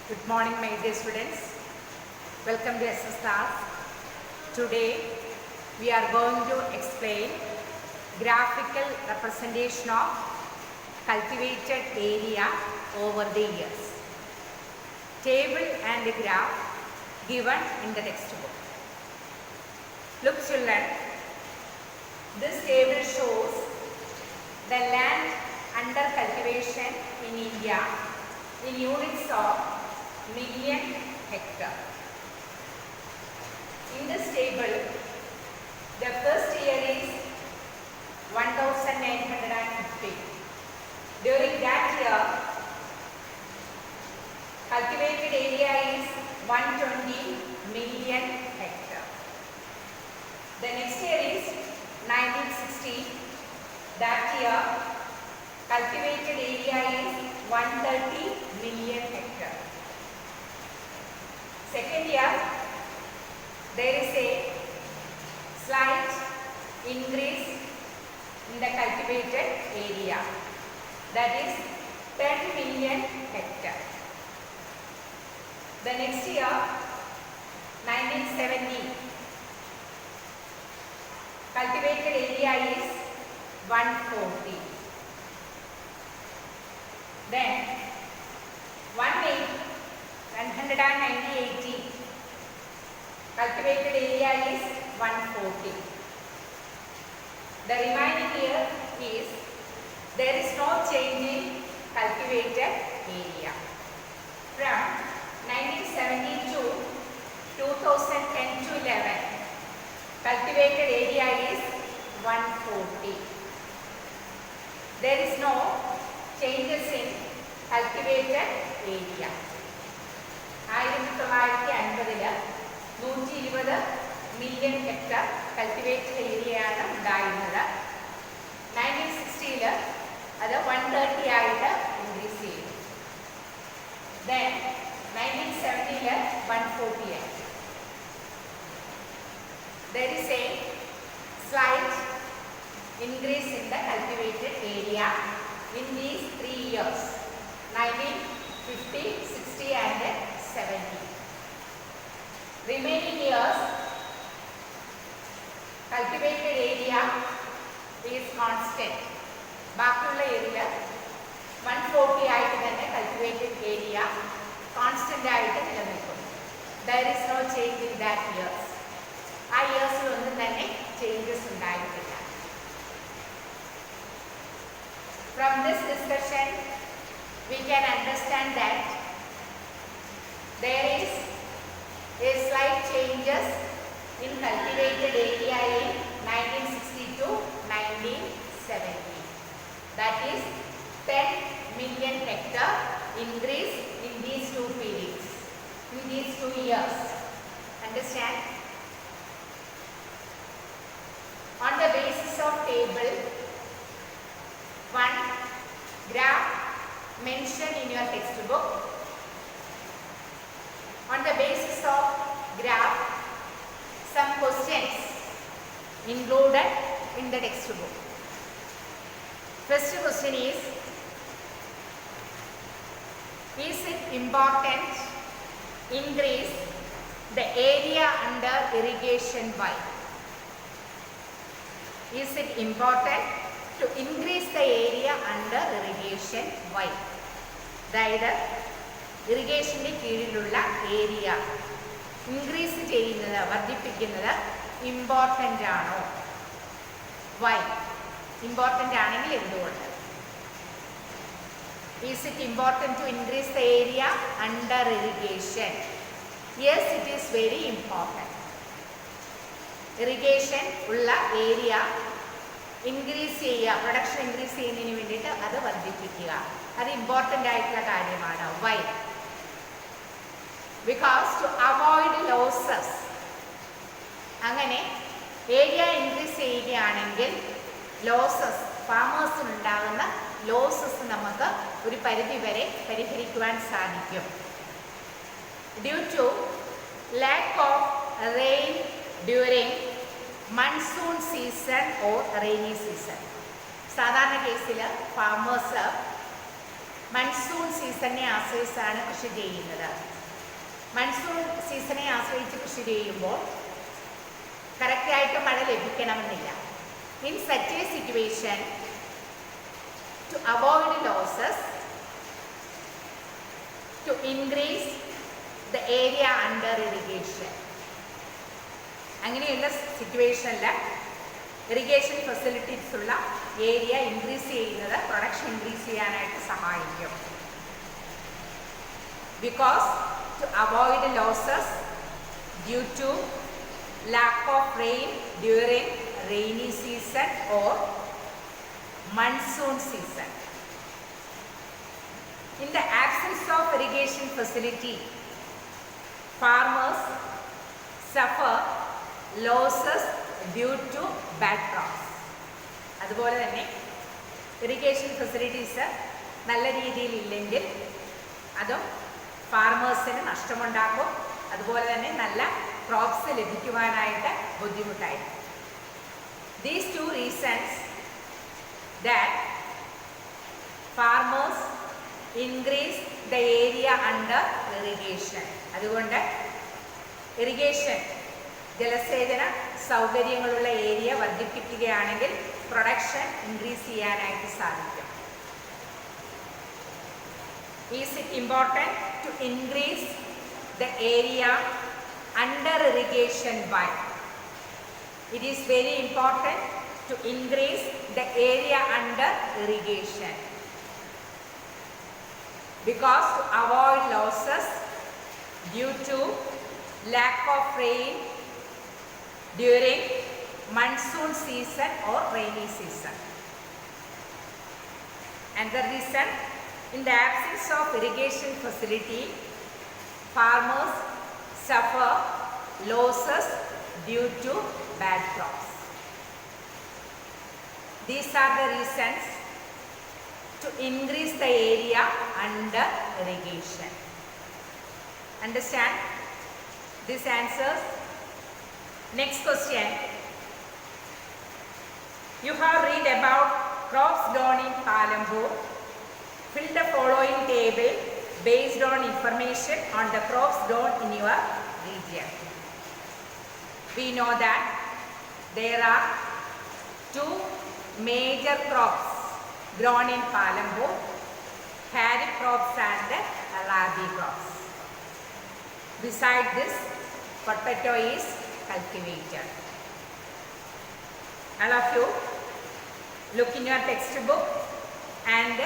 Good morning, my dear students. Welcome to SS class. Today we are going to explain graphical representation of cultivated area over the years. Table and graph given in the textbook. Look children, this table shows the land under cultivation in India in units of million hectare. In this table, the first year is 1950. During that year, cultivated area is 120 million hectare. The next year is 1960. That year, cultivated area is 130 million hectare. Second year, there is a slight increase in the cultivated area, that is 10 million hectare. The next year, 1970, cultivated area is 140. Then 190, cultivated area is 140. The remaining year is there is no change in cultivated area. From 1970 to 2010 to 11, cultivated area is 140. There is no changes in cultivated area. 1950 120 million hectare cultivated area ആണ് ഉണ്ടായിരുന്നത്. 1960 അത് 130 ആയിട്ട് increase ചെയ്തു. Then 1970 140 ആയി. There is a slight increase in the cultivated area in these 3 years, 1950, 60 and 70. Remaining years, cultivated area is constant. ബാക്കിയുള്ള area 140 ആയിട്ട് തന്നെ cultivated area constant ആയിട്ട് നിലനിൽക്കും. There is no change in that years. ആ ഇയേഴ്സിൽ ഒന്നും തന്നെ changes ഉണ്ടായിട്ടില്ല. From this discussion, we can understand that there is a slight changes in cultivated area in 1960 to 1970. That is 10 million hectare increase in these two periods, in these 2 years. Understand? On the basis of table, one graph mentioned in your textbook. On the basis of graph, some questions included in the textbook. First question is it important increase the area under irrigation by? Is it important to increase the area under irrigation by? അതായത് ഇറിഗേഷൻ്റെ കീഴിലുള്ള area increase ചെയ്യുന്നത്, വർദ്ധിപ്പിക്കുന്നത് important ആണോ? Y? Important ആണെങ്കിൽ എന്തുകൊണ്ട്? Is it important to increase the area under irrigation? Yes, it is very important. Irrigation ഉള്ള area increase ചെയ്യുക, production increase ചെയ്യുന്നതിന് വേണ്ടിയിട്ട് അത് വർദ്ധിപ്പിക്കുക, അത് ഇമ്പോർട്ടൻ്റ് ആയിട്ടുള്ള കാര്യമാണ്. Why? Because to avoid losses. അങ്ങനെ ഏരിയ ഇൻക്രീസ് ചെയ്യുകയാണെങ്കിൽ ലോസസ്, ഫാമേഴ്സിനുണ്ടാകുന്ന ലോസസ് നമുക്ക് ഒരു പരിധി വരെ പരിഹരിക്കുവാൻ സാധിക്കും. Due to lack of rain during monsoon season or rainy season. സാധാരണ കേസിൽ ഫാമേഴ്സ് മൺസൂൺ സീസണിനെ ആശ്രയിച്ചാണ് കൃഷി ചെയ്യുന്നത്. മൺസൂൺ സീസണെ ആശ്രയിച്ച് കൃഷി ചെയ്യുമ്പോൾ കറക്റ്റായിട്ട് മഴ ലഭിക്കണമെന്നില്ല. In such a situation, to avoid losses, to increase the area under irrigation, അങ്ങനെയുള്ള സിറ്റുവേഷനിൽ ഇറിഗേഷൻ ഫെസിലിറ്റീസ് ഉള്ള ഏരിയ ഇൻക്രീസ് ചെയ്യുന്നത് പ്രൊഡക്ഷൻ ഇൻക്രീസ് ചെയ്യാനായിട്ട് സഹായിക്കും. Because to avoid losses due to lack of rain during rainy season or monsoon season. In the absence of irrigation facility, farmers suffer losses due to bad crops. അതുപോലെ തന്നെ irrigation facilities നല്ല രീതിയിൽ ഇല്ലെങ്കിൽ അതും ഫാർമേഴ്സിന് നഷ്ടമുണ്ടാക്കും. അതുപോലെ തന്നെ നല്ല ക്രോപ്സ് ലഭിക്കുവാനായിട്ട് ബുദ്ധിമുട്ടായിരിക്കും. These two reasons that farmers increase the area under irrigation. അതുകൊണ്ട് ഇറിഗേഷൻ ജലസേചന സൗകര്യങ്ങളുള്ള ഏരിയ വർദ്ധിപ്പിക്കുകയാണെങ്കിൽ പ്രൊഡക്ഷൻ ഇൻക്രീസ് ചെയ്യാനായിട്ട് സാധിക്കും. Is it important to increase the area under irrigation by? It is very important to increase the area under irrigation because to avoid losses due to lack of rain during monsoon season or rainy season. And the reason, in the absence of irrigation facility, farmers suffer losses due to bad crops. These are the reasons to increase the area under irrigation. Understand these answers? Next question. You have read about crops grown in Palambur. Fill the following table based on information on the crops grown in your region. We know that there are two major crops grown in Palambur, kharif crops and rabi crops. Beside this, potato is cultivated. All of you look in your textbook and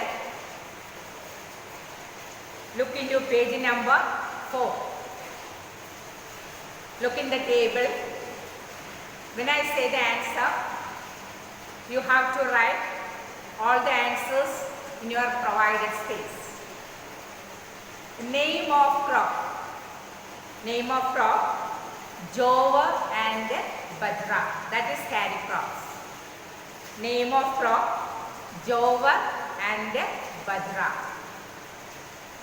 look into page number 4. Look in the table. When I say the answer, you have to write all the answers in your provided space. Name of crop. Name of crop, jowar and bajra. That is kharif crops. Name of crop, jowar and bajra.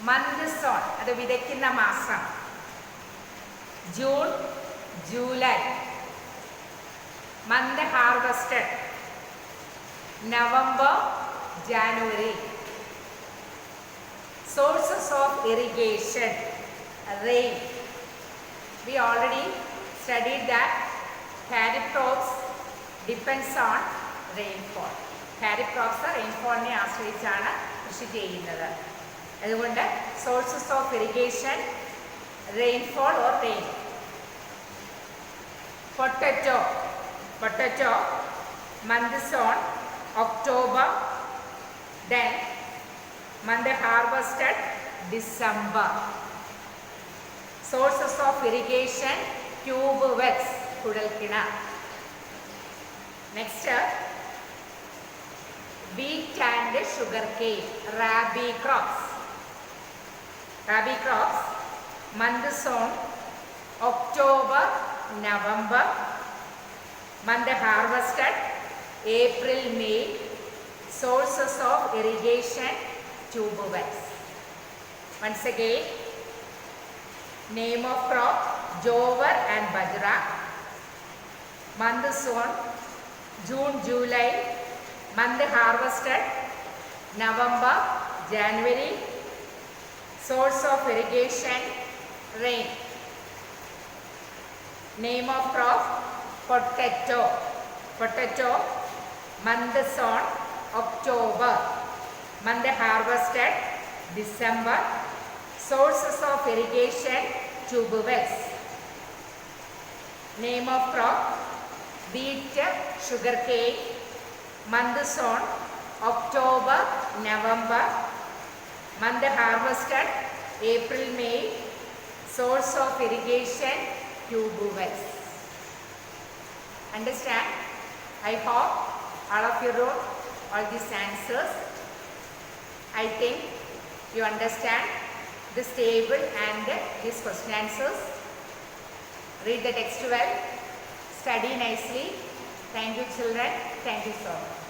മന്ത്സോൺ, അത് വിതയ്ക്കുന്ന മാസം June July. Month harvested November January. Sources of irrigation rain. We already studied that kharif crops depends on rainfall. Kharif crops rainfallനെ ആശ്രയിച്ചാണ് കൃഷി ചെയ്യുന്നത്. അതുകൊണ്ട് sources of irrigation rainfall or rain. Potato months on October, then month harvested December. Sources of irrigation, tube wells, kudalkinar. Next, wheat and sugarcane, rabi crops. Rabi crops, monsoon, October, November. Month harvested April, May. Sources of irrigation, tube wells. Once again, name of crop, jowar and bajra. Monsoon, June, July. Month harvested November, January. Source of irrigation, rain. Name of crop, potato. Potato. Month on October. Month harvested December. Sources of irrigation, tube wells. Name of crop, wheat, sugarcane. Month on October, November. Month harvested April, May. Source of irrigation, tube wells. Understand? I hope all of you wrote all these answers. I think you understand this table and these question answers. Read the text well. Study nicely. Thank you children. Thank you so much.